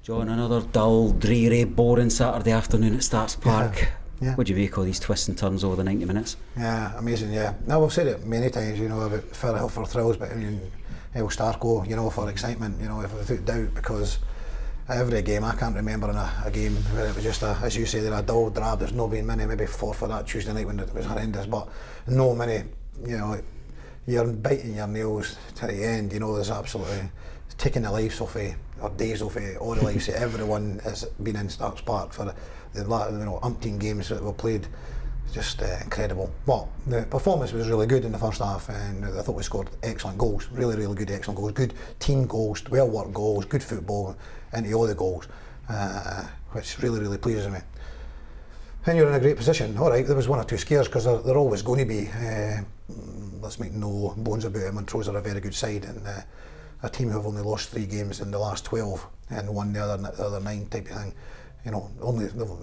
John, another dull, dreary, boring Saturday afternoon at Starks Park. Yeah. What do you make of these twists and turns over the 90 minutes? Yeah, amazing, yeah. Now, we've said it many times, about Firhill for thrills, but El Starco, for excitement, without doubt, because every game, I can't remember in a game where it was just, as you say, there a dull drab. There's no been many, maybe 4 for that Tuesday night when it was horrendous, but no many, you're biting your nails to the end, there's absolutely taking the lives off or days off all the lives of everyone has been in Starks Park for the umpteen games that we've played. Just incredible. Well, the performance was really good in the first half, and I thought we scored excellent goals, really good, excellent goals, good team goals, well worked goals, good football into all the goals, which really pleases me. And you're in a great position. All right, there was 1 or 2 scares, because they're always going to be. Let's make no bones about it. Montrose are a very good side, and a team who have only lost 3 games in the last 12 and won the other 9 type of thing.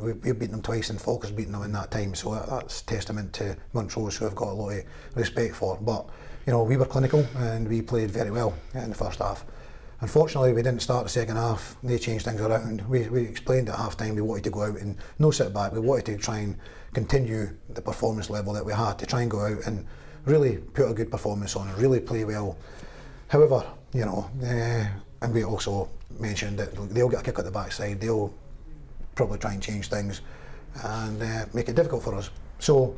We've beaten them twice, and Falk has beaten them in that time, so that's testament to Montrose, who I've got a lot of respect for. But we were clinical and we played very well in the first half. Unfortunately, we didn't start the second half. They changed things around. We explained at half time we wanted to go out and no sit back. We wanted to try and continue the performance level that we had, to try and go out and really put a good performance on and really play well. However, and we also mentioned that they'll get a kick at the backside. They'll probably try and change things and make it difficult for us. So,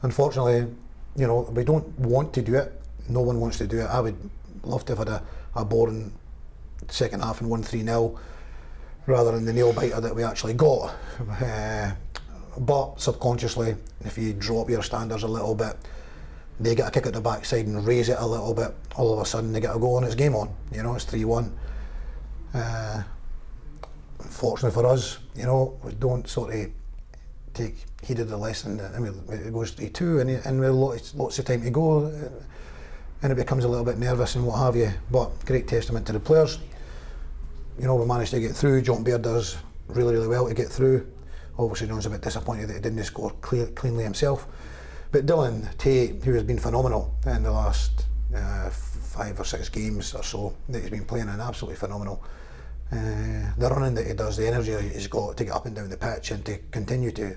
unfortunately, we don't want to do it. No one wants to do it. I would love to have had a boring second half and won 3-0 rather than the nail biter that we actually got. But subconsciously, if you drop your standards a little bit, they get a kick at the backside and raise it a little bit, all of a sudden they get a goal and it's game on. It's 3-1. Fortunately for us, we don't sort of take heed of the lesson. It goes 3-2 and with lots of time to go, and it becomes a little bit nervous and what have you. But great testament to the players. We managed to get through. John Baird does really well to get through. Obviously, John's a bit disappointed that he didn't score cleanly himself. But Dylan Tate, who has been phenomenal in the last 5 or 6 games or so that he's been playing, in, absolutely phenomenal. The running that he does, the energy he's got to get up and down the pitch and to continue to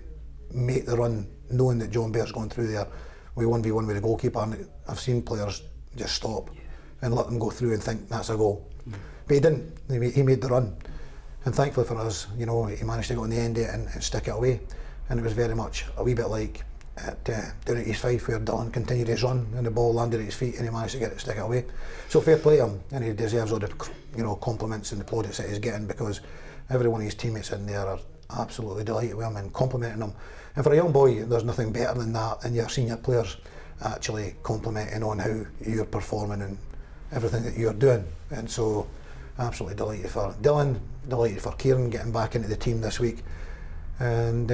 make the run, knowing that John Baird's going through there. We 1v1 with the goalkeeper, and I've seen players just stop and let them go through and think that's a goal. But he didn't. He made the run, and thankfully for us, he managed to go on the end of it and stick it away. And it was very much a wee bit like down at East Fife, where Dylan continued his run and the ball landed at his feet and he managed to stick it away. So fair play to him, and he deserves all the compliments and the plaudits that he's getting, because every one of his teammates in there are absolutely delighted with him and complimenting him. And for a young boy, there's nothing better than that, and your senior players actually complimenting on how you're performing and everything that you're doing. And so absolutely delighted for Dylan, delighted for Kieran getting back into the team this week, and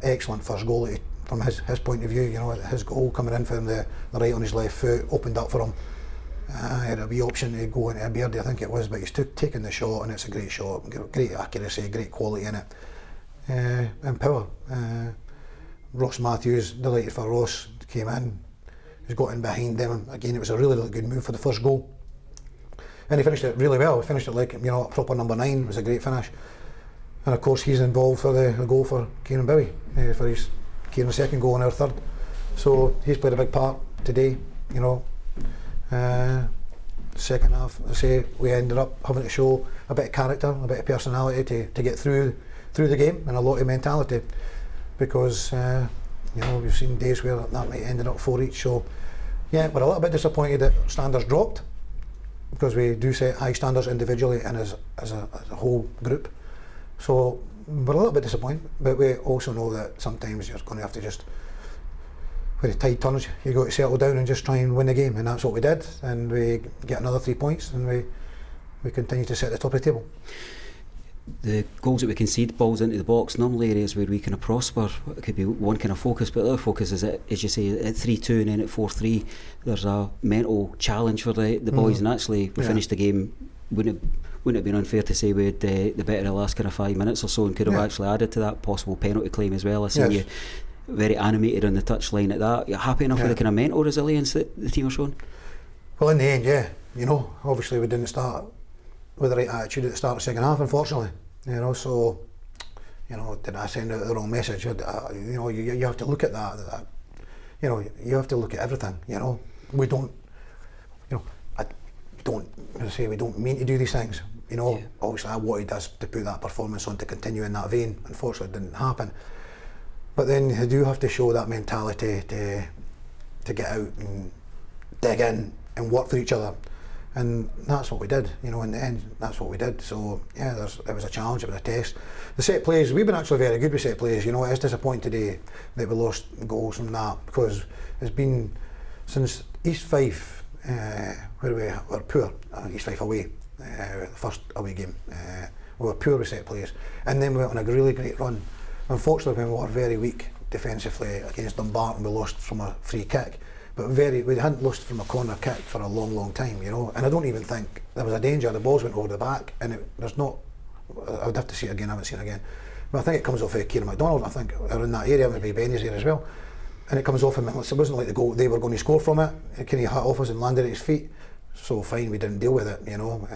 excellent first goal from his point of view. His goal coming in for him, the right on his left foot, opened up for him. He had a wee option to go into a beard, I think it was, but he's taken the shot, and it's a great shot, great accuracy, great quality in it, and power. Ross Matthews, delighted for Ross, came in, he's got in behind them. Again, it was a really good move for the first goal, and he finished it really well. He finished it like a proper number 9. It was a great finish, and of course he's involved for the goal for Kieran Bowie, for his Kieran's second goal and our third. So he's played a big part today. Second half, I say, we ended up having to show a bit of character, a bit of personality to get through the game, and a lot of mentality, because we've seen days where that might ended up 4 each. So yeah, we're a little bit disappointed that standards dropped, because we do set high standards individually and as a whole group. So we're a little bit disappointed, but we also know that sometimes you're going to have to just, when the tide turns, you got to settle down and just try and win the game, and that's what we did, and we get another 3 points, and we continue to sit at the top of the table. The goals that we concede, balls into the box, normally areas where we kind of prosper. It could be one kind of focus, but the other focus is that, as you say, at 3-2 and then at 4-3, there's a mental challenge for the boys, and actually we finished the game. Wouldn't it be unfair to say we had the better of the last kind of 5 minutes or so, and could have actually added to that possible penalty claim as well? I see you very animated on the touchline at that. You're happy enough with the kind of mental resilience that the team are showing? Well, in the end, obviously we didn't start with the right attitude at the start of the second half, unfortunately. You know, so, you know, did I send out the wrong message? You know, you have to look at that. You know, you have to look at everything. You know, we don't. You know, we don't mean to do these things. You know, obviously I wanted us to put that performance on to continue in that vein. Unfortunately, it didn't happen. But then you do have to show that mentality to get out and dig in and work for each other. And that's what we did, you know, in the end, that's what we did. So, yeah, it was a challenge, it was a test. The set plays, we've been actually very good with set plays, you know. It is disappointing today that we lost goals from that, because it's been, since East Fife, where we were poor, East Fife away, the first away game, we were poor with set plays. And then we went on a really great run. Unfortunately, we were very weak defensively against Dumbarton, we lost from a free kick. But we hadn't lost from a corner kick for a long, long time, you know. And I don't even think there was a danger. The balls went over the back, and there's not. I would have to see it again. I haven't seen it again. But I think it comes off Kieran MacDonald. I think, or in that area, maybe Benny's there as well. And it comes off him. It wasn't like the goal they were going to score from it. It kind of hit off us and landed at his feet. So fine, we didn't deal with it, you know.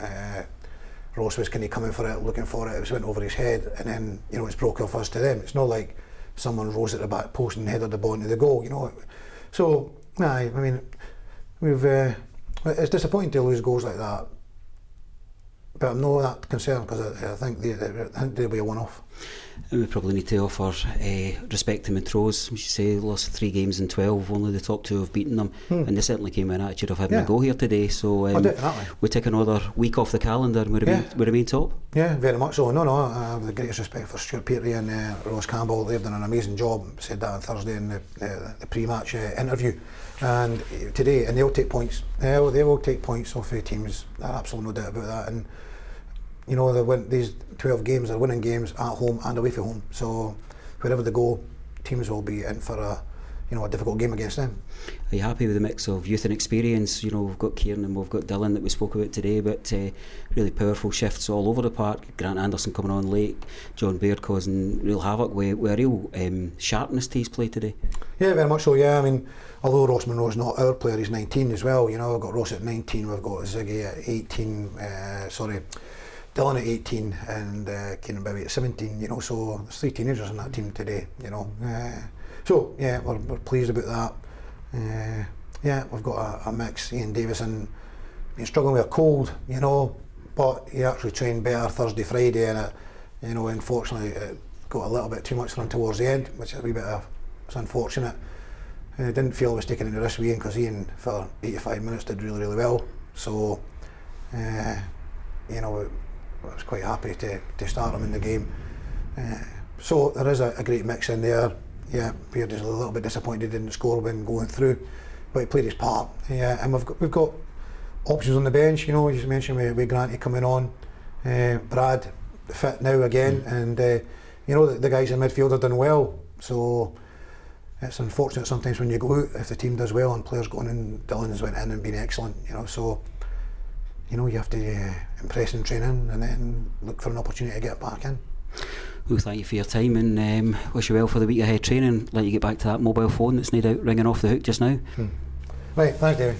Ross was kind of coming for it, looking for it. It went over his head, and then, you know, it's broke off us to them. It's not like someone rose at the back post and headed the ball into the goal, you know. So. Aye, I mean, it's disappointing to lose goals like that, but I'm not that concerned, because I think they'll be a one-off. And we probably need to offer respect to Montrose. We should say lost 3 games in 12, only the top 2 have beaten them, and they certainly came in attitude of having a go here today. So we take another week off the calendar and we remain top. Yeah, very much so. No, I have the greatest respect for Stuart Petrie and Ross Campbell. They've done an amazing job. Said that on Thursday in the pre-match interview. And today, and they'll take points. They will take points off the teams. Absolutely no doubt about that. And you know, these 12 games are winning games at home and away from home. So wherever they go, teams will be in for a difficult game against them. Are you happy with the mix of youth and experience? You know, we've got Kieran and we've got Dylan that we spoke about today, but really powerful shifts all over the park. Grant Anderson coming on late, John Baird causing real havoc with a real sharpness to his play today. Yeah, very much so, yeah. I mean, although Ross Monroe's not our player, he's 19 as well. You know, we've got Ross at 19, we've got Ziggy at 18, Dylan at 18 and Kieran Bowie at 17, you know, so there's 3 teenagers in that team today, you know. So, yeah, we're pleased about that. Yeah, we've got a mix. Ian Davison been struggling with a cold, you know, but he actually trained better Thursday, Friday, and you know, unfortunately it got a little bit too much run towards the end, which is a wee bit it's unfortunate. I didn't feel I was taking any risk with Ian, because Ian for 85 minutes did really, really well. So, you know, I was quite happy to start him in the game. So there is a great mix in there. Yeah, Beard is a little bit disappointed he didn't score when going through, but he played his part. Yeah, and we've got options on the bench. You know, you mentioned with Granty coming on, Brad fit now again, and you know, the guys in midfield have done well. So it's unfortunate sometimes when you go out if the team does well and players going in. Dylan's went in and been excellent. You know, so. You know, you have to impress in training and then look for an opportunity to get back in. Well, thank you for your time, and wish you well for the week ahead training. Let you get back to that mobile phone that's no doubt ringing off the hook just now. Right, thanks David.